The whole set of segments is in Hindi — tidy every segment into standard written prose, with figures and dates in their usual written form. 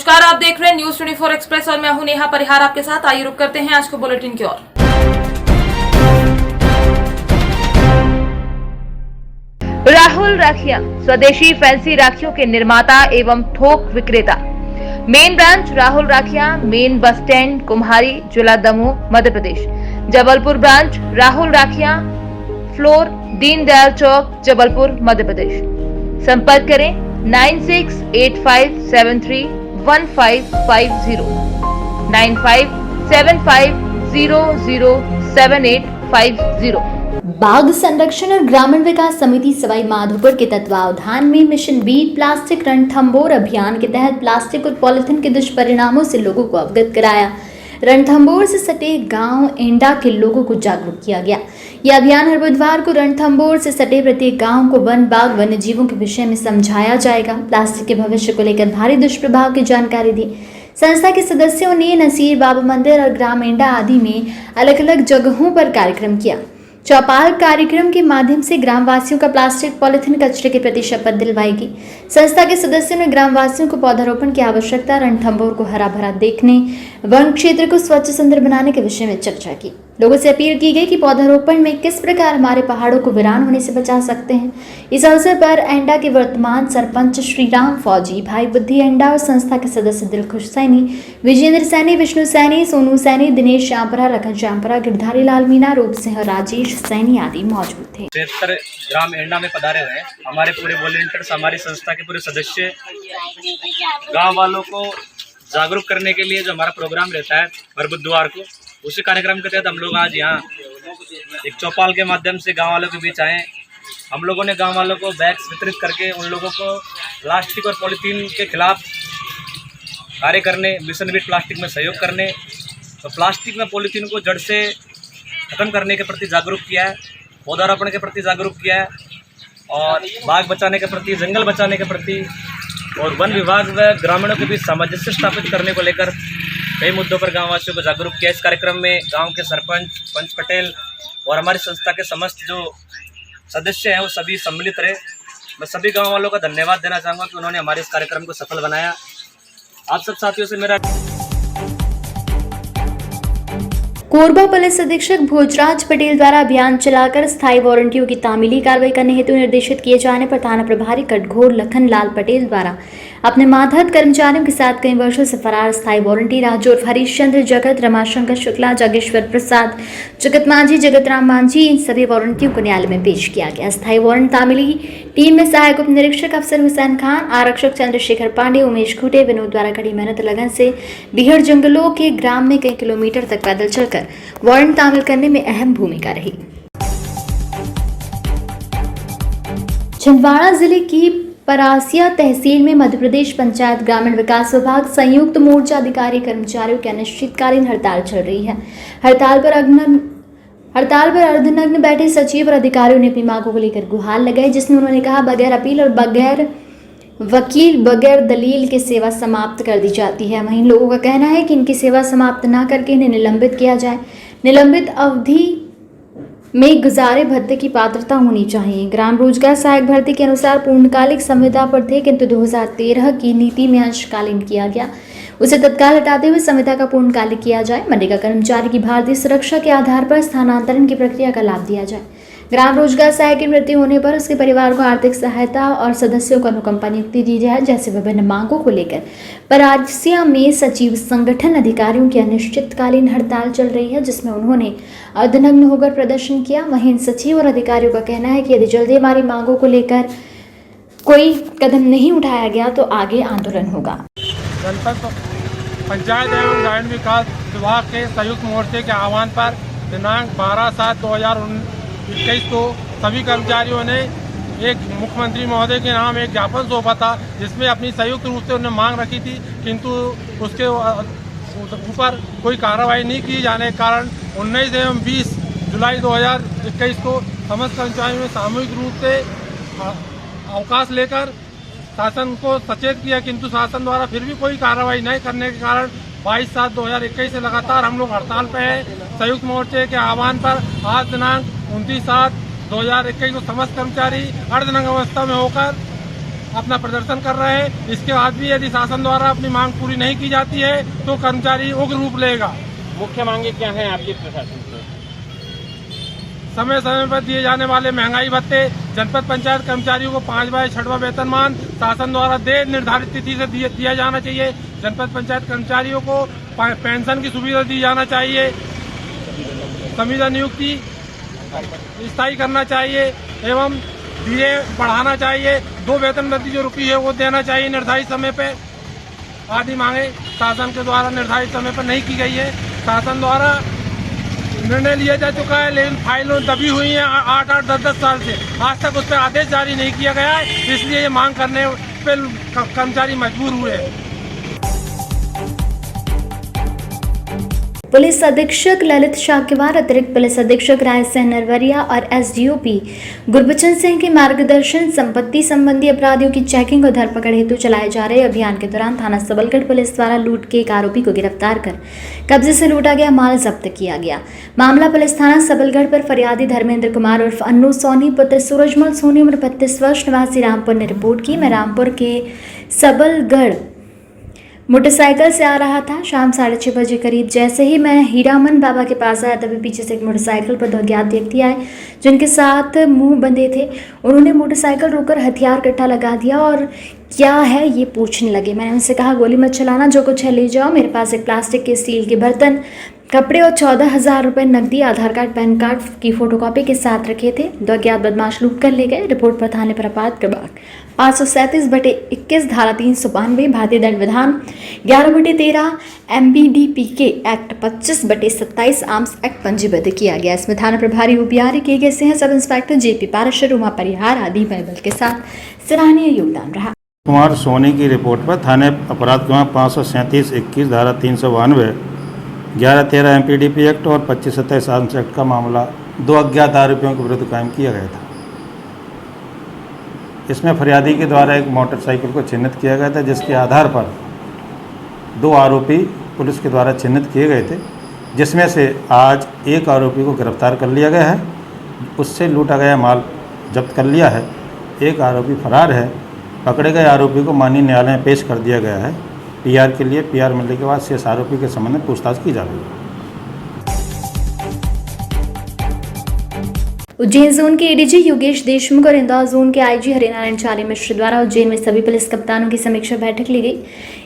नमस्कार, आप देख रहे हैं न्यूज 24 एक्सप्रेस और मैं हूं नेहा परिहार आपके साथ। आइए रुक करते हैं आज के बुलेटिन की ओर। राहुल राखियां स्वदेशी फैंसी राखियों के निर्माता एवं थोक विक्रेता। मेन ब्रांच राहुल राखियां, मेन बस स्टैंड, कुम्हारी, जिला दमोह, मध्य प्रदेश। जबलपुर ब्रांच राहुल राखियां, फ्लोर दीनदयाल चौक, जबलपुर, मध्य प्रदेश। संपर्क करें 9685731550, 9575007850। बाघ संरक्षण और ग्रामीण विकास समिति सवाई माधोपुर के तत्वावधान में मिशन बीट प्लास्टिक रणथंभौर अभियान के तहत प्लास्टिक और पॉलिथीन के दुष्परिणामों से लोगों को अवगत कराया। रणथंभौर से सटे गांव एंडा के लोगों को जागरूक किया गया। यह अभियान हर बुधवार को रणथंभौर से सटे प्रत्येक गांव को वन बाघ वन्य जीवों के विषय में समझाया जाएगा। प्लास्टिक के भविष्य को लेकर भारी दुष्प्रभाव की जानकारी दी। संस्था के सदस्यों ने नसीर बाबा मंदिर और ग्राम एंडा आदि में अलग अलग जगहों पर कार्यक्रम किया। चौपाल कार्यक्रम के माध्यम से ग्रामवासियों का प्लास्टिक पॉलिथीन कचरे के प्रति शपथ दिलवाएगी। संस्था के सदस्यों ने ग्रामवासियों को पौधारोपण की आवश्यकता, रणथंभौर को हरा भरा देखने, वन क्षेत्र को स्वच्छ सुंदर बनाने के विषय में चर्चा की। लोगों से अपील की गई कि पौधारोपण में किस प्रकार हमारे पहाड़ों को वीरान होने से बचा सकते हैं। इस अवसर पर एंडा के वर्तमान सरपंच श्रीराम फौजी, भाई बुद्धि एंडा और संस्था के सदस्य दिलखुश सैनी, विजेंद्र सैनी, विष्णु सैनी, सोनू सैनी, दिनेश श्यामपुरा, रखन श्यामपुरा, गिरधारी लाल मीना, रूप सिंह, राजेश सैनी आदि मौजूद थे। ग्राम एंडा में पधारे हुए हैं हमारे पूरे वॉलंटियर्स, हमारी संस्था के पूरे सदस्य, गाँव वालों को जागरूक करने के लिए जो हमारा प्रोग्राम रहता है हर बुधवार को, उसी कार्यक्रम के तहत हम लोग आज यहाँ एक चौपाल के माध्यम से गांव वालों के बीच आए। हम लोगों ने गांव वालों को बैग्स वितरित करके उन लोगों को प्लास्टिक और पॉलीथीन के खिलाफ कार्य करने, मिशन बीट प्लास्टिक में सहयोग करने, तो प्लास्टिक में पॉलीथीन को जड़ से खत्म करने के प्रति जागरूक किया है, पौधारोपण के प्रति जागरूक किया है और बाघ बचाने के प्रति, जंगल बचाने के प्रति और वन विभाग व ग्रामीणों के बीच सामंजस्य स्थापित करने को लेकर कई मुद्दों पर गाँववासियों को जागरूक किया। इस कार्यक्रम में गांव के सरपंच, पंच पटेल और हमारी संस्था के समस्त जो सदस्य हैं वो सभी सम्मिलित रहे। मैं सभी गांव वालों का धन्यवाद देना चाहूँगा कि उन्होंने हमारे इस कार्यक्रम को सफल बनाया। आप सब साथियों से मेरा कोरबा पुलिस अधीक्षक भोजराज पटेल द्वारा अभियान चलाकर स्थायी वारंटियों की तामीली कार्रवाई करने हेतु निर्देशित किए जाने पर थाना प्रभारी कटघोर लखन लाल पटेल द्वारा अपने मातहत कर्मचारियों के साथ कई वर्षों से फरार स्थायी वारंटी राजौर हरीशचंद्र जगत, रमाशंकर शुक्ला, जागेश्वर प्रसाद, जगत मांझी, जगत राम मांझी, इन सभी वारंटियों को न्यायालय में पेश किया गया। स्थायी वारंट तामीली टीम में सहायक उप निरीक्षक अफसर हुसैन खान, आरक्षक चंद्रशेखर पांडे, उमेश खूटे, विनोद द्वारा कड़ी मेहनत लगन से बिहड़ जंगलों के ग्राम में कई किलोमीटर तक पैदल चलकर वारंट तामील करने में अहम भूमिका रही। छिंदवाड़ा जिले की परासिया तहसील में मध्य प्रदेश पंचायत ग्रामीण विकास विभाग संयुक्त मोर्चा अधिकारी कर्मचारियों की अनिश्चितकालीन हड़ताल चल रही है। हड़ताल पर अर्धनग्न बैठे सचिव और अधिकारियों ने अपनी मांगों को लेकर गुहार लगाई, जिसमें उन्होंने कहा बगैर अपील और बगैर वकील, बगैर दलील की सेवा समाप्त कर दी जाती है। वहीं लोगों का कहना है कि इनकी सेवा समाप्त न करके इन्हें निलंबित किया जाए। निलंबित अवधि में गुजारे भत्ते की पात्रता होनी चाहिए। ग्राम रोजगार सहायक भर्ती के अनुसार पूर्णकालिक संविदा पर थे, किंतु 2013 की नीति में अंशकालीन किया गया। उसे तत्काल हटाते हुए संविदा का पूर्णकालिक किया जाए। मनरेगा कर्मचारी की भारतीय सुरक्षा के आधार पर स्थानांतरण की प्रक्रिया का लाभ दिया जाए। ग्राम रोजगार सहायक की मृत्यु होने पर उसके परिवार को आर्थिक सहायता और सदस्यों को अनुकंपा नियुक्ति दी जाए। जैसे विभिन्न मांगों को लेकर परासिया में सचिव संगठन अधिकारियों की अनिश्चितकालीन हड़ताल चल रही है, जिसमें उन्होंने अर्धनग्न होकर प्रदर्शन किया। वहीं सचिव और अधिकारियों का कहना है कि यदि जल्दी हमारी मांगों को लेकर कोई कदम नहीं उठाया गया तो आगे आंदोलन होगा। जनपद पंचायत एवं ग्रामीण विकास विभाग के संयुक्त मोर्चे के आह्वान पर दिनांक 12/7/2021 को सभी कर्मचारियों ने एक मुख्यमंत्री महोदय के नाम एक ज्ञापन सौंपा था, जिसमें अपनी संयुक्त रूप से उन्होंने मांग रखी थी, किंतु उसके ऊपर कोई कार्रवाई नहीं की जाने के कारण 19 एवं 20 जुलाई 2021 को समस्त कर्मचारियों ने सामूहिक रूप से अवकाश लेकर शासन को सचेत किया, किंतु शासन द्वारा फिर भी कोई कार्रवाई नहीं करने के कारण 22/7/2021 से लगातार हम लोग हड़ताल पे हैं। संयुक्त मोर्चे के आह्वान पर आज दिनांक 29/7/2021 को समस्त कर्मचारी अर्धनग्न अवस्था में होकर अपना प्रदर्शन कर रहे हैं। इसके बाद भी यदि शासन द्वारा अपनी मांग पूरी नहीं की जाती है तो कर्मचारी उग्र रूप लेगा। मुख्य मांगे क्या हैं आपकी प्रशासन से? समय समय पर दिए जाने वाले महंगाई भत्ते, जनपद पंचायत कर्मचारियों को 5/6 6वां वेतनमान शासन द्वारा निर्धारित तिथि से दिया जाना चाहिए। जनपद पंचायत कर्मचारियों को पेंशन की सुविधा दी जाना चाहिए। संविदा नियुक्ति स्थायी करना चाहिए एवं डीए बढ़ाना चाहिए। 2 वेतन वृद्धि जो रुकी है वो देना चाहिए निर्धारित समय पे। आदि मांगे शासन के द्वारा निर्धारित समय पर नहीं की गई है। शासन द्वारा निर्णय लिया जा चुका है लेकिन फाइलें दबी हुई हैं 8-8 10-10 साल से। आज तक उस पर आदेश जारी नहीं किया गया है, इसलिए ये मांग करने पर कर्मचारी मजबूर हुए हैं। पुलिस अधीक्षक ललित शाक्यवार, अतिरिक्त पुलिस अधीक्षक रायसेन नरवरिया और एसडीओपी गुरबचन सिंह के मार्गदर्शन संपत्ति संबंधी अपराधियों की चेकिंग और धरपकड़ हेतु चलाए जा रहे अभियान के दौरान थाना सबलगढ़ पुलिस द्वारा लूट के एक आरोपी को गिरफ्तार कर कब्जे से लूटा गया माल जब्त किया गया। मामला पुलिस थाना सबलगढ़ पर फरियादी धर्मेंद्र कुमार उर्फ अन्नू सोनी पुत्र सूरजमल सोनी उम्र 32 वर्ष निवासी रामपुर ने रिपोर्ट की। मैं रामपुर के सबलगढ़ मोटरसाइकिल से आ रहा था। शाम 6:30 बजे करीब जैसे ही मैं हीरामन बाबा के पास आया तभी पीछे से एक मोटरसाइकिल पर 2 अज्ञात व्यक्ति आए जिनके साथ मुंह बंधे थे। उन्होंने मोटरसाइकिल रोककर हथियार कट्टा लगा दिया और क्या है ये पूछने लगे। मैंने उनसे कहा गोली मत चलाना, जो कुछ है ले जाओ। मेरे पास एक प्लास्टिक के स्टील के बर्तन, कपड़े और 14,000 रुपये नकदी, आधार कार्ड, पैन कार्ड की फोटोकॉपी के साथ रखे थे। 2 अज्ञात बदमाश लूट कर ले गए। रिपोर्ट पर थाने पर अपराध क्रमांक 537/21 धारा 392 भारतीय दंड विधान 11/13 MBDPK एक्ट 25/27 आर्म्स एक्ट पंजीबद्ध किया गया। इसमें थाना प्रभारी OPR किए गए हैं sub inspector JP Parashar, Uma Parihar आदि बल के साथ सराहनीय योगदान रहा। कुमार सोनी की रिपोर्ट पर थाने अपराध क्रमांक 537/21 धारा 392 11/13 MPDP एक्ट और 25/27 आर्म्स एक्ट का मामला 2 अज्ञात आरोपियों के विरुद्ध कायम किया गया था। इसमें फरियादी के द्वारा एक मोटरसाइकिल को चिन्हित किया गया था जिसके आधार पर 2 आरोपी पुलिस के द्वारा चिन्हित किए गए थे, जिसमें से आज एक आरोपी को गिरफ्तार कर लिया गया है। उससे लूटा गया माल जब्त कर लिया है। एक आरोपी फरार है। पकड़े गए आरोपी को माननीय न्यायालय में पेश कर दिया गया है। PR के लिए PR मिलने के बाद शेष आरोपी के संबंध में पूछताछ की जा रही है। उज्जैन जोन के एडीजी योगेश देशमुख और इंदौर जोन के IG हरिनारायण चारी मिश्र द्वारा उज्जैन में सभी पुलिस कप्तानों की समीक्षा बैठक ली गई।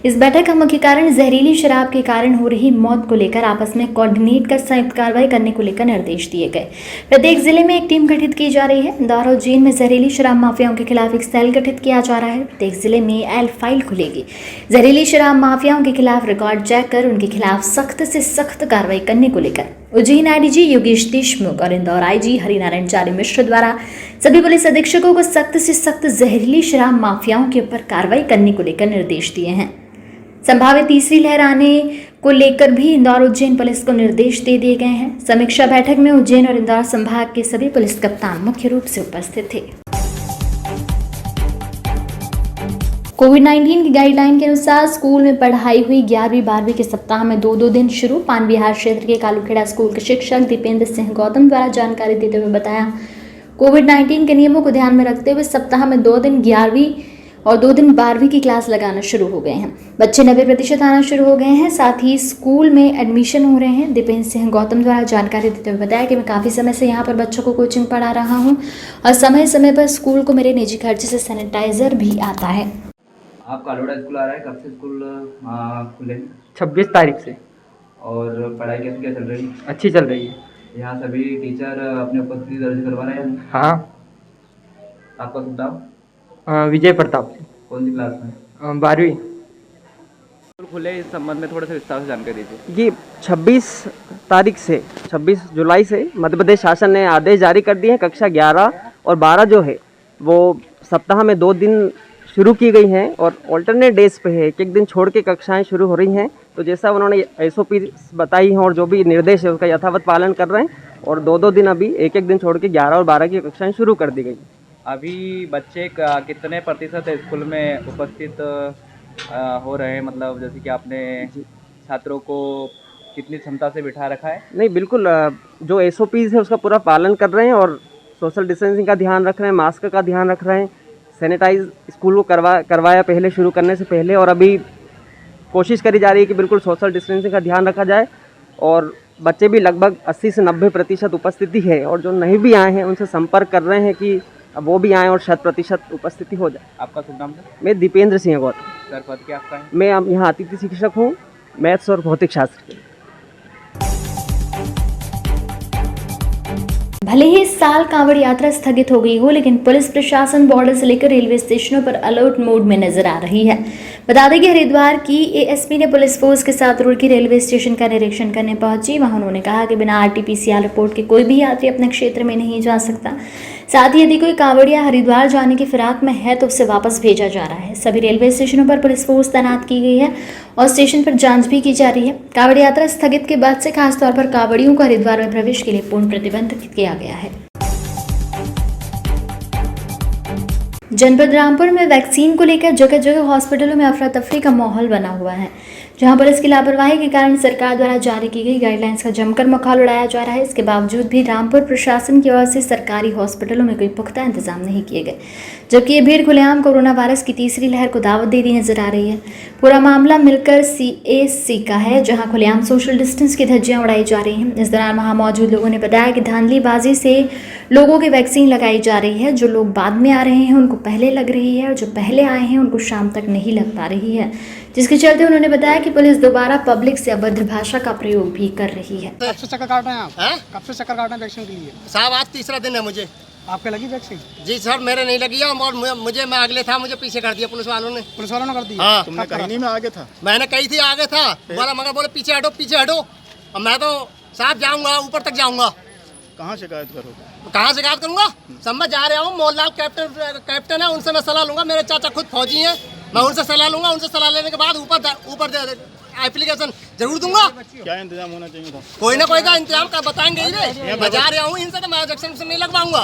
इस बैठक का मुख्य कारण जहरीली शराब के कारण हो रही मौत को लेकर आपस में कोऑर्डिनेट कर संयुक्त कार्रवाई करने को लेकर निर्देश दिए गए। प्रत्येक जिले में एक टीम गठित की जा रही है। इंदौर और उज्जैन में जहरीली शराब माफियाओं के खिलाफ एक सेल गठित किया जा रहा है। प्रत्येक जिले में L फाइल खुलेगी। जहरीली शराब माफियाओं के खिलाफ रिकॉर्ड चेक कर उनके खिलाफ सख्त से सख्त कार्रवाई करने को लेकर उज्जैन IDG योगेश देशमुख और इंदौर IG हरिनारायण चारी मिश्र द्वारा सभी पुलिस अधीक्षकों को सख्त से सख्त जहरीली शराब माफियाओं के ऊपर कार्रवाई करने को लेकर निर्देश दिए हैं। संभावित तीसरी लहर आने को लेकर भी इंदौर उज्जैन पुलिस को निर्देश दे दिए गए हैं। समीक्षा बैठक में उज्जैन और इंदौर संभाग के सभी पुलिस कप्तान मुख्य रूप से उपस्थित थे। कोविड-19 की गाइडलाइन के अनुसार स्कूल में पढ़ाई हुई 11वीं 12वीं के सप्ताह में 2 दिन शुरू। पान बिहार क्षेत्र के कालूखेड़ा स्कूल के शिक्षक दीपेंद्र सिंह गौतम द्वारा जानकारी देते हुए बताया, कोविड-19 के नियमों को ध्यान में रखते हुए सप्ताह में 2 दिन 11वीं और 2 दिन 12वीं की क्लास लगाना शुरू हो गए हैं। बच्चे 90% आना शुरू हो गए हैं। साथ ही स्कूल में एडमिशन हो रहे हैं। दीपेंद्र सिंह गौतम द्वारा जानकारी देते हुए बताया कि मैं काफ़ी समय से यहाँ पर बच्चों को कोचिंग पढ़ा रहा हूँ और समय समय पर स्कूल को मेरे निजी खर्चे से सैनिटाइजर भी आता है। आप कालोड़ा स्कूल आ रहा है, कब से स्कूल खुले? 26 तारीख से। और पढ़ाई कैसे क्या चल रही है? अच्छी चल रही है। यहाँ सभी टीचर अपने उपस्थिति दर्ज करवा रहे हैं? हाँ। आपका शुभ नाम? विजय प्रताप से। कौन सी क्लास में? 12वीं। स्कूल खुले इस संबंध में थोड़ा सा विस्तार से जानकारी दीजिए। ये 26 जुलाई से मध्य प्रदेश शासन ने आदेश जारी कर दिए हैं। कक्षा 11 और 12 जो है वो सप्ताह में 2 दिन शुरू की गई हैं और ऑल्टरनेट डेज पे है, एक दिन छोड़ के कक्षाएं शुरू हो रही हैं। तो जैसा उन्होंने SOP बताई हैं और जो भी निर्देश है उसका यथावत पालन कर रहे हैं और 2 दिन अभी एक दिन छोड़ के 11 और 12 की कक्षाएं शुरू कर दी गई। अभी बच्चे कितने प्रतिशत स्कूल में उपस्थित हो रहे हैं? मतलब जैसे कि आपने छात्रों को कितनी क्षमता से बिठा रखा है? नहीं, बिल्कुल जो SOPs है उसका पूरा पालन कर रहे हैं और सोशल डिस्टेंसिंग का ध्यान रख रहे हैं, मास्क का ध्यान रख रहे हैं। सैनिटाइज स्कूल को करवाया पहले शुरू करने से पहले, और अभी कोशिश करी जा रही है कि बिल्कुल सोशल डिस्टेंसिंग का ध्यान रखा जाए। और बच्चे भी लगभग 80 से 90% उपस्थिति है, और जो नहीं भी आए हैं उनसे संपर्क कर रहे हैं कि वो भी आएँ और 100% उपस्थिति हो जाए। आपका शुभ नाम सर? मैं दीपेंद्र सिंह गौतम। सर पद क्या आपका है? मैं यहाँ अतिथि शिक्षक हूँ, मैथ्स और भौतिक शास्त्र के। भले ही इस साल कांवड़ यात्रा स्थगित हो गई हो, लेकिन पुलिस प्रशासन बॉर्डर से लेकर रेलवे स्टेशनों पर अलर्ट मोड में नजर आ रही है। बता दें कि हरिद्वार की एएसपी ने पुलिस फोर्स के साथ रुड़की रेलवे स्टेशन का निरीक्षण करने पहुंची। वहां उन्होंने कहा कि बिना RT-PCR रिपोर्ट के कोई भी यात्री अपने क्षेत्र में नहीं जा सकता। साथ ही यदि कोई कांवड़िया हरिद्वार जाने की फिराक में है तो उसे वापस भेजा जा रहा है। सभी रेलवे स्टेशनों पर पुलिस फोर्स तैनात की गई है और स्टेशन पर जांच भी की जा रही है। कांवड़ यात्रा स्थगित के बाद से खासतौर पर कांवड़ियों को हरिद्वार में प्रवेश के लिए पूर्ण प्रतिबंध किया गया है। जनपद रामपुर में वैक्सीन को लेकर जगह जगह हॉस्पिटलों में अफरा तफरी का माहौल बना हुआ है, जहां पुलिस की लापरवाही के कारण सरकार द्वारा जारी की गई गाइडलाइंस का जमकर मखौल उड़ाया जा रहा है। इसके बावजूद भी रामपुर प्रशासन की ओर से सरकारी हॉस्पिटलों में कोई पुख्ता इंतजाम नहीं किए गए, जबकि ये भीड़ खुलेआम कोरोना वायरस की तीसरी लहर को दावत देती नजर आ रही है। पूरा मामला मिलकर CAC का है, जहां खुलेआम सोशल डिस्टेंस की धज्जियां उड़ाई जा रही हैं। इस दौरान वहां मौजूद लोगों ने बताया कि धांधलीबाजी से लोगों की वैक्सीन लगाई जा रही है। जो लोग बाद में आ रहे हैं उनको पहले लग रही है, और जो पहले आए हैं उनको शाम तक नहीं लग पा रही है, जिसके चलते उन्होंने बताया कि पुलिस दोबारा पब्लिक से अभद्र भाषा का प्रयोग भी कर रही है। कब से चक्कर काट रहे हैं आप? कब से चक्कर काट रहे हैं वैक्सीन के लिए? साहब आज तीसरा दिन है मुझे। आपके लगी वैक्सीन? जी सर मेरे नहीं लगी है, और मैं अगले था, मुझे पीछे कर दिया पुलिस वालों ने। पुलिस वालों ने कर दिया? हाँ। तुमने कहीं नहीं में आगे था? मैंने कही थी आगे था, बोला मगर बोले पीछे हटो पीछे हटो। और मैं तो साहब जाऊंगा ऊपर तक जाऊंगा। कहाँ शिकायत करोगे? कहाँ शिकायत करूंगा? सब मैं जा रहा हूँ, मोहनलाल कैप्टन है, उनसे मैं सलाह लूंगा। मेरे चाचा खुद फौजी हैं, मैं उनसे सलाह लूंगा। उनसे सलाह लेने के बाद ऊपर एप्लीकेशन जरूर दूंगा। क्या इंतजाम होना चाहिए था? कोई ना कोई का इंतजाम कर बताएंगे ही रे। मैं जा रहा हूँ, इनसे तो मैं इंजेक्शन नहीं लगवाऊंगा।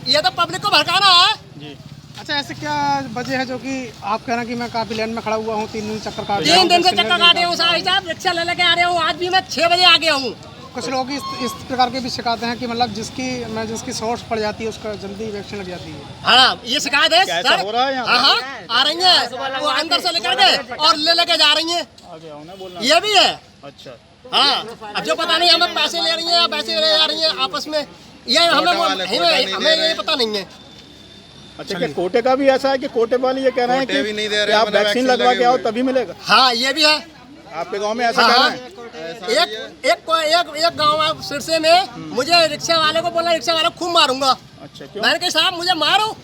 ये तो पब्लिक को भड़काना है जी। अच्छा ऐसे क्या वजह है जो कि आप कह रहे हैं कि मैं काफी लाइन में खड़ा हुआ हूँ 3 दिन चक्कर काट? 3 दिन से चक्कर काटे हूँ साहब, रिक्शा ले लेके आ रहा हूँ। आज भी मैं 6 बजे आ गया हूँ। कुछ लोग इस प्रकार के भी शिकायतें हैं कि मतलब जिसकी सोर्स पड़ जाती है उसका जल्दी वैक्सीन लग जाती है। हाँ ये शिकायत है सर। हो रहा है? हाँ आ रही है, वो अंदर से लेकर गए और ले लेके जा रही है। ये भी है। अच्छा हाँ अब जो पता नहीं हमें पैसे ले रही है या पैसे ले जा रही है आपस में, ये हमें ये पता नहीं है। अच्छा क्या कोटे का भी ऐसा है कि कोटे वाले ये कह रहे हैं कि आप वैक्सीन लगवा के आओ तभी मिलेगा? हाँ ये भी है। आपके गांव में ऐसा कह रहे हैं? एक गांव सिरसे में मुझे रिक्शा वाले को बोला, रिक्शा वाले खूब मारूंगा। अच्छा क्यों? मैंने कहा साहब मुझे मारो,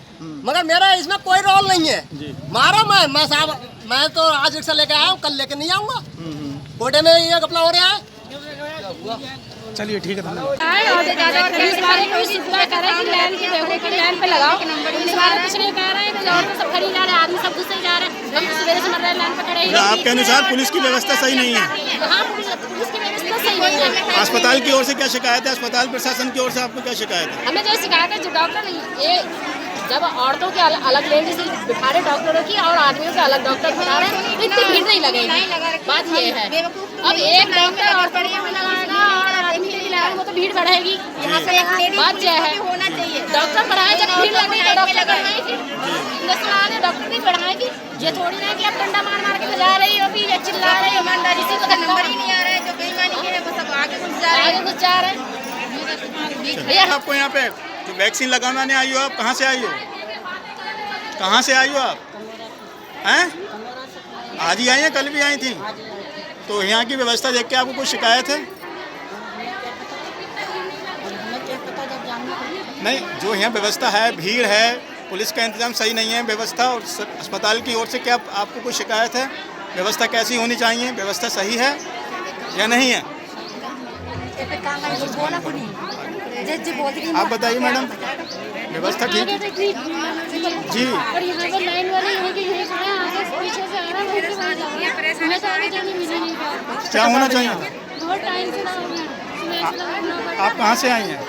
मगर मेरा इसमें कोई रोल नहीं है जी। मारो मैं साहब, मैं तो आज रिक्शा लेके आया हूँ, कल लेके नहीं आऊंगा। कोटे में ये घपला हो रहा है। चलिए ठीक है धन्यवाद। पुलिस वाले को सुविधा कर रहे हैं कि लाइन की देखो कि लाइन पे लगाओ। पुलिस वाले कुछ नहीं कह रहे हैं, और सब खड़ी जा रहे हैं, आदमी सब गुस्से जा रहे हैं। हम सवेरे से मर रहे हैं लाइन पे खड़े हैं। आपके अनुसार पुलिस की व्यवस्था सही नहीं है? हाँ पुलिस की व्यवस्था सही नहीं है। अस्पताल की ओर से क्या शिकायत है? अस्पताल प्रशासन की ओर से आपको क्या शिकायत है? हमें जो शिकायत है, जो डॉक्टर ये जब औरतों के अलग लेडीज बिठा रहे डॉक्टरों की और आदमियों के अलग डॉक्टर बिठा रहे हैं, तो इतनी भीड़ नहीं लगेगी। बात ये है अब एक डॉक्टर औरतों में लगाएगा और आदमी के लिए लगाएगा, वो तो भीड़ बढ़ेगी। बात यह है डॉक्टर बढ़ाए, जब भीड़ लगेगी तो डॉक्टर बढ़ाएगी, इंजेक्शन आने डॉक्टर भी बढ़ाएगी। ये थोड़ी ना कि आप डंडा मार मार के बजा रही हो, भी चिल्ला रही हो, ईमानदारी से तो नंबर ही नहीं आ रहा है। जो बेईमानी के है वो सब आगे घुस जा रहे हैं। आपको यहाँ पे जो वैक्सीन लगाना नहीं आई हो, आप कहाँ से आई हो? कहाँ से आई हो आप? हैं? आज ही आई हैं, कल भी आई थी? तो यहाँ की व्यवस्था देख के आपको कोई शिकायत है? नहीं, जो यहाँ व्यवस्था है, भीड़ है, पुलिस का इंतजाम सही नहीं है, व्यवस्था और अस्पताल की ओर से क्या आपको कोई शिकायत है? व्यवस्था कैसी होनी चाहिए? व्यवस्था सही है या नहीं है? आप बताइए मैडम, व्यवस्था ठीक है जी? और यहाँ पर लाइन वाले यहाँ के यहीं खड़े हैं, आगे पीछे से आ रहा है, उनके साथ जा रहा है। हमें तो आगे जाने मिल नहीं रहा। क्या होना चाहिए? बहुत टाइम से ना हो गया। आप कहाँ से आई हैं?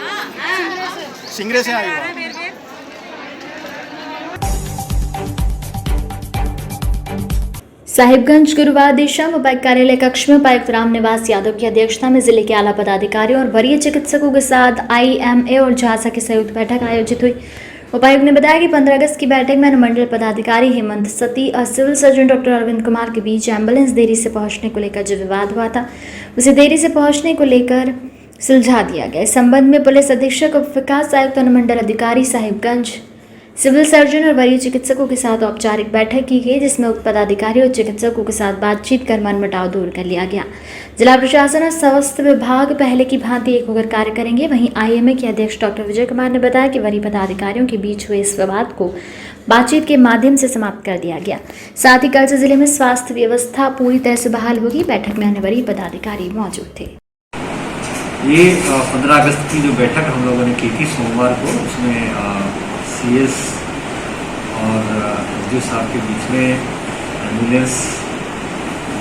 सिंगरे से आई हो? साहिबगंज गुरुवार देर शाम उपायुक्त कार्यालय कक्ष में उपायुक्त रामनिवास यादव की अध्यक्षता में जिले के आला पदाधिकारियों और वरीय चिकित्सकों के साथ IMA और झांसा की संयुक्त बैठक आयोजित हुई। उपायुक्त ने बताया कि 15 अगस्त की बैठक में अनुमंडल पदाधिकारी हेमंत सती और civil surgeon doctor Arvind Kumar के बीच एम्बुलेंस देरी से पहुंचने को लेकर जो विवाद हुआ था उसे देरी से पहुंचने को लेकर सुलझा दिया गया। इस संबंध में पुलिस अधीक्षक उप विकास आयुक्त अनुमंडल अधिकारी साहिबगंज सिविल सर्जन और वरीय चिकित्सकों के साथ औपचारिक बैठक की गई, जिसमें उक्त पदाधिकारी और चिकित्सकों के साथ बातचीत कर मनमुटाव दूर कर लिया गया। जिला प्रशासन और स्वास्थ्य विभाग पहले की भांति एक होकर कार्य करेंगे। वहीं IMA के अध्यक्ष डॉक्टर विजय कुमार ने बताया कि वरीय पदाधिकारियों के बीच हुए इस विवाद को बातचीत के माध्यम से समाप्त कर दिया गया। साथ ही कल से जिले में स्वास्थ्य व्यवस्था पूरी तरह से बहाल होगी। बैठक में अन्य वरीय पदाधिकारी मौजूद थे। ये 15 अगस्त की जो बैठक हम लोगों ने की थी सोमवार को, उसमें CS और SDO साहब के बीच में एम्बुलेंस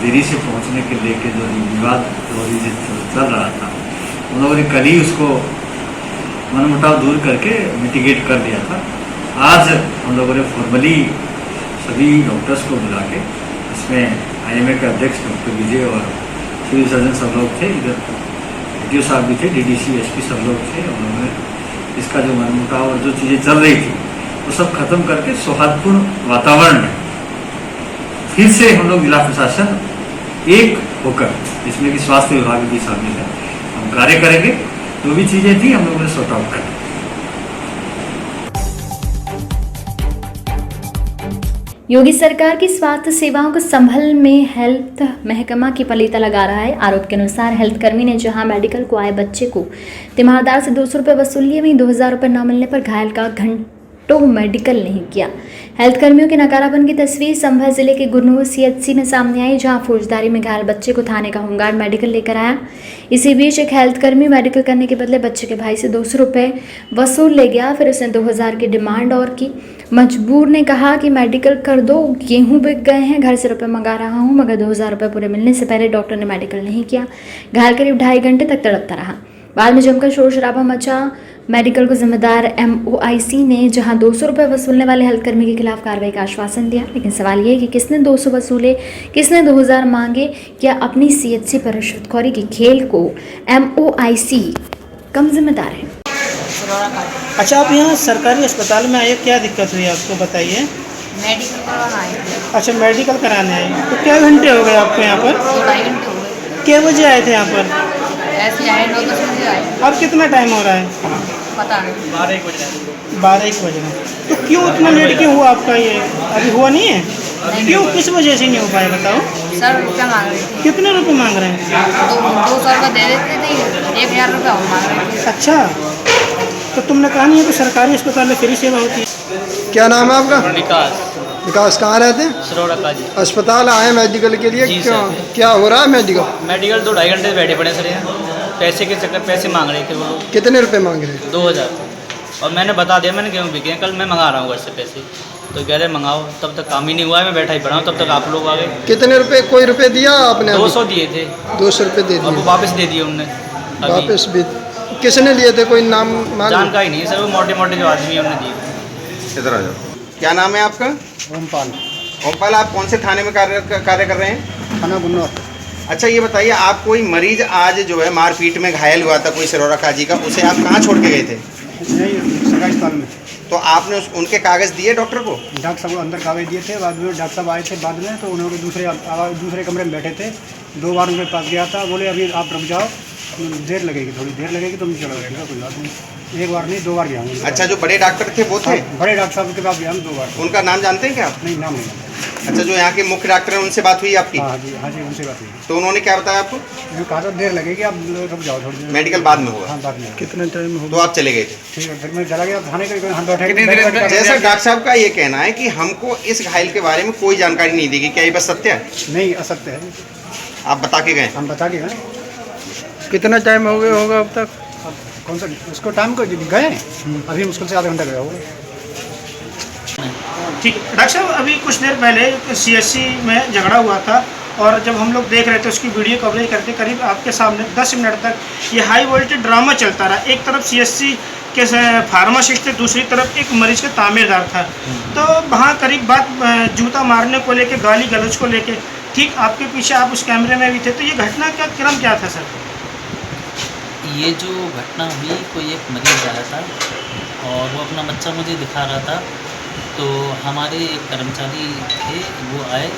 देरी से पहुंचने के लेके जो विवाद चल रहा था, उन लोगों ने कल ही उसको मनमुटाव दूर करके मिटिगेट कर दिया था। आज हम लोगों ने फॉर्मली सभी डॉक्टर्स को बुला के, इसमें IMA के अध्यक्ष डॉक्टर विजय और सिविल सर्जन सब लोग थे, इधर SDO साहब भी थे, DDC SP सब लोग थे। उन्होंने इसका जो मनमुटाव और जो चीज़ें चल रही थी वो सब खत्म करके सौहार्दपूर्ण वातावरण में फिर से हम लोग जिला प्रशासन एक होकर, जिसमें कि स्वास्थ्य विभाग भी शामिल है, हम कार्य करेंगे। जो भी चीज़ें थी हम लोगों ने सॉर्ट आउट कर। योगी सरकार की स्वास्थ्य सेवाओं को संभल में हेल्थ महकमा की पलीता लगा रहा है। आरोप के अनुसार हेल्थ कर्मी ने जहां मेडिकल को आए बच्चे को तीमारदार से 200 रुपये वसूल लिए, वहीं 2000 रुपये न मिलने पर घायल का घंटों मेडिकल नहीं किया। हेल्थ कर्मियों के नकारापन की तस्वीर संभल जिले के गुरनूर CHC में सामने आई, जहां फौजदारी में घायल बच्चे को थाने का होमगार्ड मेडिकल लेकर आया। इसी बीच एक हेल्थ कर्मी मेडिकल करने के बदले बच्चे के भाई से 200 रुपये वसूल ले गया। फिर उसने 2000 की डिमांड और की। मजबूर ने कहा कि मेडिकल कर दो, गेहूं बिक गए हैं, घर से रुपये मंगा रहा हूं, मगर 2000 रुपये पूरे मिलने से पहले डॉक्टर ने मेडिकल नहीं किया। घायल करीब 2.5 घंटे तक तड़पता रहा। बाद में जमकर शोर शराबा मचा। मेडिकल को जिम्मेदार MOIC ने जहां 200 रुपये वसूलने वाले हेल्थ कर्मी के खिलाफ कार्रवाई का आश्वासन दिया, लेकिन सवाल ये है कि किसने 200 वसूले, किसने 2000 मांगे? क्या अपनी CHC पर रिश्वतखोरी की खेल को MOIC कम जिम्मेदार है? अच्छा, आप यहाँ सरकारी अस्पताल में आए, क्या दिक्कत हुई आपको बताइए? मेडिकल करवाना आए। अच्छा, मेडिकल कराने आए, तो क्या घंटे हो गए आपको यहाँ पर? 2-2.5 घंटे हो गए। क्या बजे आए थे यहाँ पर? ऐसे आए 9-10 बजे आए। अब कितना टाइम हो रहा है? पता नहीं, 12-1 बज रहे हैं। तो क्यों इतना लेट क्यों हुआ आपका? ये अभी हुआ नहीं है? क्यों, किस वजह से नहीं हो पाया बताओ? सर रुपया मांग रहे थे। कितने रुपए मांग रहे हैं? 200 रुपये दे देते थे, 1000 रुपये और मांग रहे थे। अच्छा, तो तुमने कहा नहीं है कि सरकारी अस्पताल में फ्री सेवा होती है? क्या नाम है आपका? विकास कहाँ रहते हैं? सरोड़ा का जी। अस्पताल आए मेडिकल के लिए, क्या हो रहा है मेडिकल? मेडिकल 2-2.5 घंटे से बैठे पड़े सर यहाँ, पैसे के चक्कर पैसे मांग रहे थे वो लोग। कितने रुपए मांग रहे थे? 2000। और मैंने बता दिया मैंने गेहूँ बिके, कल मैं मंगा रहा हूँ घर से पैसे, तो कह रहे मंगाओ। तब तक काम ही नहीं हुआ है, मैं बैठा ही पड़ा हूँ, तब तक आप लोग आ गए। कितने रुपए? कोई रुपए दिया आपने? 200 दिए थे। 200 रुपये दे दिए, वापस दे दिए उनने। वापस भी किसने लिए थे? कोई नाम जानकारी नहीं सर, वो मोटे मोटे जो आदमी उन्होंने दिए। इधर आ जाओ। क्या नाम है आपका? ओमपाल। ओमपाल, आप कौन से थाने में कार्य कर रहे हैं? थाना गुन्नौर। अच्छा, ये बताइए, आप कोई मरीज आज जो है मारपीट में घायल हुआ था कोई सरोड़ा काजी का, उसे आप कहाँ छोड़ के गए थे? सरकारी अस्पताल में। तो आपने उनके कागज़ दिए डॉक्टर को? डॉक्टर साहब को अंदर कागज दिए थे। बाद में डॉक्टर साहब आए थे बाद में, तो उन्होंने दूसरे कमरे में बैठे थे। 2 बार उनके पास गया था, बोले अभी आप रुक जाओ, देर लगेगी, थोड़ी देर लगेगी, तुम चलो जाएगा, कोई बात नहीं। 1 बार नहीं 2 बार गया हूँ। अच्छा, जो बड़े डॉक्टर थे वो थे? बड़े डॉक्टर साहब के पास गया हम 2 बार। उनका नाम जानते हैं क्या आप? नहीं, नाम नहीं। अच्छा, जो यहाँ के मुख्य डॉक्टर हैं उनसे बात हुई आपकी? हाँ जी, उनसे बात हुई। तो उन्होंने क्या बताया आपको? कहा था देर लगेगी, आप रुक जाओ थोड़ी देर। मेडिकल बाद में होगा? हाँ, बाद में। कितने टाइम हो? तो आप चले गए थे? ठीक है, फिर मैं चला गया थाने के। जैसा डॉक्टर साहब का ये कहना है कि हमको इस घायल के बारे में कोई जानकारी नहीं दी गई, क्या ये बस सत्य है? नहीं, असत्य है। आप बता के गए? हम बता के गए। कितना टाइम हो गया होगा अब तक? कौन सा उसको टाइम को गए? अभी मुश्किल से आधा घंटा गया होगा। ठीक, डॉक्टर साहब, अभी कुछ देर पहले CHC में झगड़ा हुआ था, और जब हम लोग देख रहे थे उसकी वीडियो कवरेज करते, करीब आपके सामने 10 मिनट तक ये हाई वोल्टेज ड्रामा चलता रहा। एक तरफ CHC के फार्मासिस्ट थे, दूसरी तरफ एक मरीज का तामीरदार था। तो वहाँ करीब बात जूता मारने को लेके, गाली गलौज को लेके, ठीक आपके पीछे आप उस कैमरे में भी थे। तो ये घटना का क्रम क्या था सर? ये जो घटना हुई, कोई एक मरीज आया था और वो अपना बच्चा मुझे दिखा रहा था। तो हमारे एक कर्मचारी थे, वो आए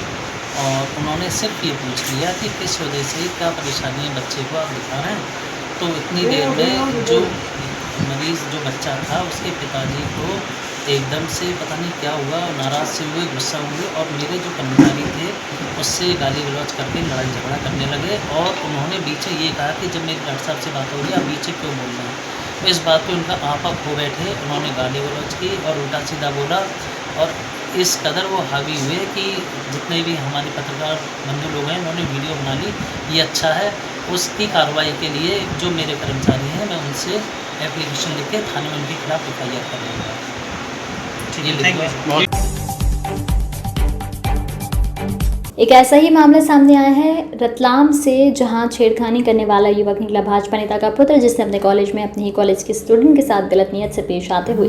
और उन्होंने सिर्फ ये पूछ लिया कि किस वजह से क्या परेशानी है बच्चे को आप दिखा रहे हैं। तो इतनी देर में जो मरीज़ जो बच्चा था उसके पिताजी को एकदम से पता नहीं क्या हुआ, नाराज़ से हुए, गुस्सा हुए और मेरे जो कर्मचारी थे उससे गाली गलौज करके लड़ाई झगड़ा करने लगे। और उन्होंने बीच में ये कहा कि जब मेरी डॉक्टर साहब से बात हो रही है आप बीच में क्यों बोल रहे हैं। तो इस बात पे उनका आपा खो बैठे, उन्होंने गाली गलौज की और उल्टा सीधा बोला और इस कदर वो हावी हुए कि जितने भी हमारे पत्रकार बंधु लोग हैं उन्होंने वीडियो बना ली। ये अच्छा है, उसकी कार्रवाई के लिए जो मेरे कर्मचारी हैं मैं उनसे एप्लीकेशन लिख के थाने में उनके खिलाफ FIR कर दूँगा। एक ऐसा ही मामला सामने आया है रतलाम से, जहां छेड़खानी करने वाला युवक निकला भाजपा नेता का पुत्र, जिसने अपने कॉलेज में अपने ही कॉलेज के स्टूडेंट के साथ गलत नियत से पेश आते हुए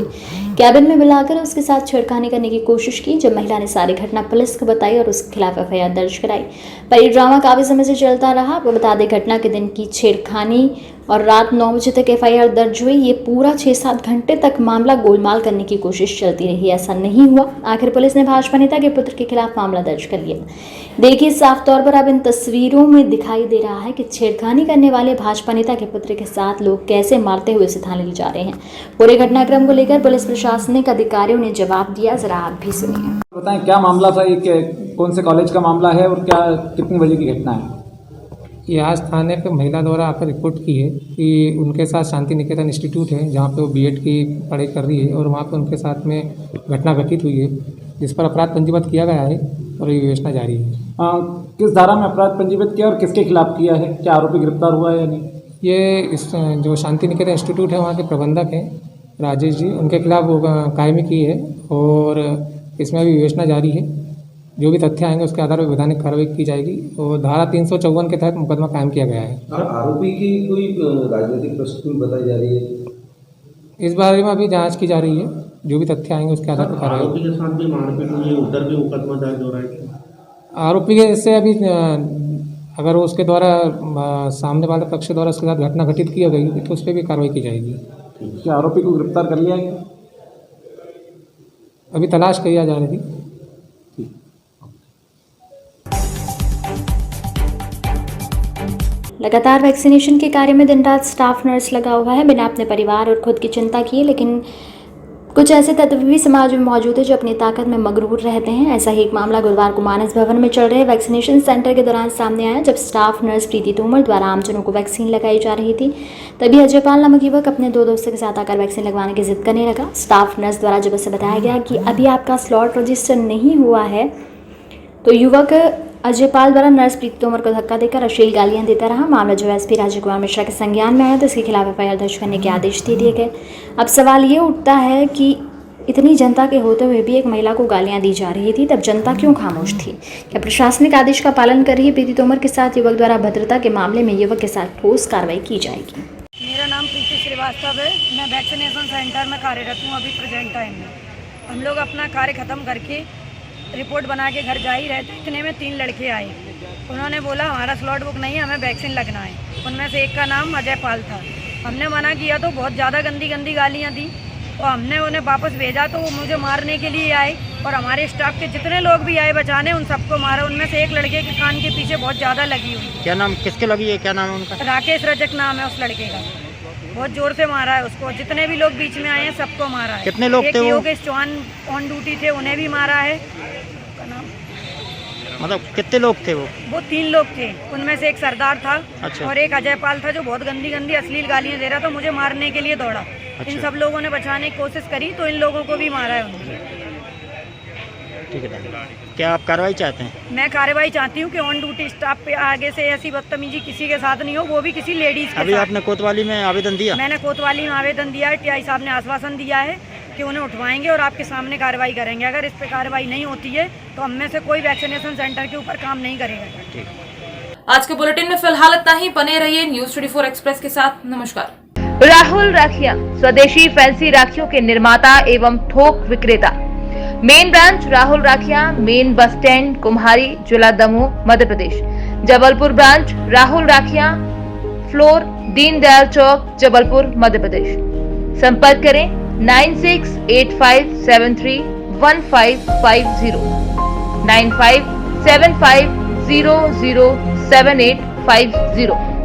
कैबिन में बुलाकर उसके साथ छेड़खानी करने की कोशिश की। जब महिला ने सारी घटना पुलिस को बताई और उसके खिलाफ FIR दर्ज कराई, पर ये ड्रामा काफी समय से चलता रहा। आपको बता दें, घटना के दिन की छेड़खानी और रात 9 बजे तक FIR दर्ज हुई। ये पूरा 6-7 घंटे तक मामला गोलमाल करने की कोशिश चलती रही, ऐसा नहीं हुआ। आखिर पुलिस ने भाजपा नेता के पुत्र के खिलाफ मामला दर्ज कर लिया। देखिए, साफ तौर पर अब इन तस्वीरों में दिखाई दे रहा है कि छेड़खानी करने वाले भाजपा नेता के पुत्र के साथ लोग कैसे मारते हुए उसे थाने ले जा रहे हैं। पूरे घटनाक्रम को लेकर पुलिस प्रशासनिक अधिकारियों ने जवाब दिया, जरा आप भी सुनिए। बताएं क्या मामला था, ये कौन से कॉलेज का मामला है और क्या कितनी बजे की घटना है? ये आज थाने पे महिला द्वारा आकर रिपोर्ट की है कि उनके साथ शांति निकेतन इंस्टीट्यूट है जहाँ पे वो B.Ed की पढ़ाई कर रही है और वहाँ पे उनके साथ में घटना घटित हुई है, जिस पर अपराध पंजीबद्ध किया गया है और ये विवेचना जारी है। किस धारा में अपराध पंजीबद्ध किया और किसके खिलाफ किया है? क्या आरोपी गिरफ्तार हुआ है या नहीं? ये इस जो शांति निकेतन इंस्टीट्यूट है वहाँ के प्रबंधक हैं राजेश जी, उनके खिलाफ वो कायमी की है और इसमें अभी विवेचना जारी है। जो भी तथ्य आएंगे उसके आधार पर वैधानिक कार्रवाई की जाएगी और धारा 354 के तहत मुकदमा कायम किया गया है। आरोपी की कोई राजनीतिक पृष्ठभूमि बताई जा रही है? इस बारे में अभी जांच की जा रही है, जो भी तथ्य आएंगे उसके आधार पर कार्रवाई। आरोपी के साथ भी मारपीट हुई है, उधर भी मुकदमा दर्ज हो रहा है? आरोपी के से अभी अगर उसके द्वारा सामने वाले पक्ष द्वारा उसके साथ घटना घटित की गई तो उस पर भी कार्रवाई की जाएगी। क्या आरोपी को गिरफ्तार कर लिया गया? अभी तलाश की जा रही थी। लगातार वैक्सीनेशन के कार्य में दिन रात स्टाफ नर्स लगा हुआ है, बिना अपने परिवार और खुद की चिंता किए। लेकिन कुछ ऐसे तत्व भी समाज में मौजूद है जो अपनी ताकत में मगरूर रहते हैं। ऐसा ही एक मामला गुरुवार को मानस भवन में चल रहे वैक्सीनेशन सेंटर के दौरान सामने आया, जब स्टाफ नर्स प्रीति तोमर द्वारा आमजनों को वैक्सीन लगाई जा रही थी। तभी अजयपाल नामक युवक अपने 2 दोस्तों के साथ आकर वैक्सीन लगवाने की जिद करने लगा। स्टाफ नर्स द्वारा जब उसे बताया गया कि अभी आपका स्लॉट रजिस्टर नहीं हुआ है, तो युवक अजयपाल द्वारा नर्स प्रीति तोमर को धक्का देकर अश्लील गालियां देता रहा। मामला जो SP राजीव कुमार मिश्रा के संज्ञान में आया तो इसके खिलाफ FIR दर्ज करने के आदेश दे दिए गए। अब सवाल ये उठता है कि इतनी जनता के होते हुए भी एक महिला को गालियां दी जा रही थी, तब जनता क्यों खामोश थी? क्या प्रशासनिक आदेश का पालन कर रही है प्रीति तोमर के साथ युवक द्वारा भद्रता के मामले में युवक के साथ ठोस कार्रवाई की जाएगी? मेरा नाम प्रीति श्रीवास्तव है, मैं वैक्सीनेशन सेंटर में कार्यरत हूँ अभी प्रेजेंट टाइम में। हम लोग अपना कार्य ख़त्म करके रिपोर्ट बना के घर जा ही रहे थे, इतने में 3 लड़के आए। उन्होंने बोला हमारा स्लॉट बुक नहीं है, हमें वैक्सीन लगना है। उनमें से एक का नाम अजयपाल था। हमने मना किया तो बहुत ज़्यादा गंदी गंदी गालियाँ दी और हमने उन्हें वापस भेजा तो वो मुझे मारने के लिए आए और हमारे स्टाफ के जितने लोग भी आए बचाने, उन सबको मारा। उनमें से एक लड़के के कान के पीछे बहुत ज़्यादा लगी हुई। क्या नाम किसके लगी है, क्या नाम है उनका? राकेश रजक नाम है उस लड़के का। बहुत जोर से मारा है उसको। जितने भी लोग बीच में आए हैं सबको मारा है। कितने लोग थे वो? योगेश चौहान ऑन ड्यूटी थे, उन्हें भी मारा है। मतलब कितने लोग थे वो? 3 लोग थे, उनमें से एक सरदार था। अच्छा। और एक अजयपाल था जो बहुत गंदी गंदी अश्लील गालियां दे रहा था, मुझे मारने के लिए दौड़ा। अच्छा। इन सब लोगों ने बचाने की कोशिश करी तो इन लोगों को भी मारा है उन्होंने। ठीक है, क्या आप कार्रवाई चाहते हैं? मैं कार्रवाई चाहती हूँ कि ऑन ड्यूटी स्टाफ पे आगे से ऐसी बदतमीजी किसी के साथ नहीं हो, वो भी किसी लेडीज के अभी साथ। आपने कोतवाली में आवेदन दिया? मैंने कोतवाली में आवेदन दिया है। TI साहब ने आश्वासन दिया है कि उन्हें उठवाएंगे और आपके सामने कार्रवाई करेंगे। अगर इस पे कार्रवाई नहीं होती है तो हम में से कोई वैक्सीनेशन सेंटर के ऊपर काम नहीं करेगा। आज के बुलेटिन में फिलहाल इतना ही। बने रहिए न्यूज़ 24 एक्सप्रेस के साथ। नमस्कार। राहुल राखियां स्वदेशी फैंसी राखियों के निर्माता एवं थोक विक्रेता। मेन ब्रांच राहुल राखियां, मेन बस स्टैंड, कुम्हारी, जिला दमोह, मध्य प्रदेश। जबलपुर ब्रांच राहुल राखियां, फ्लोर दीनदयाल चौक, जबलपुर, मध्य प्रदेश। संपर्क करें 9685731550 9575007850।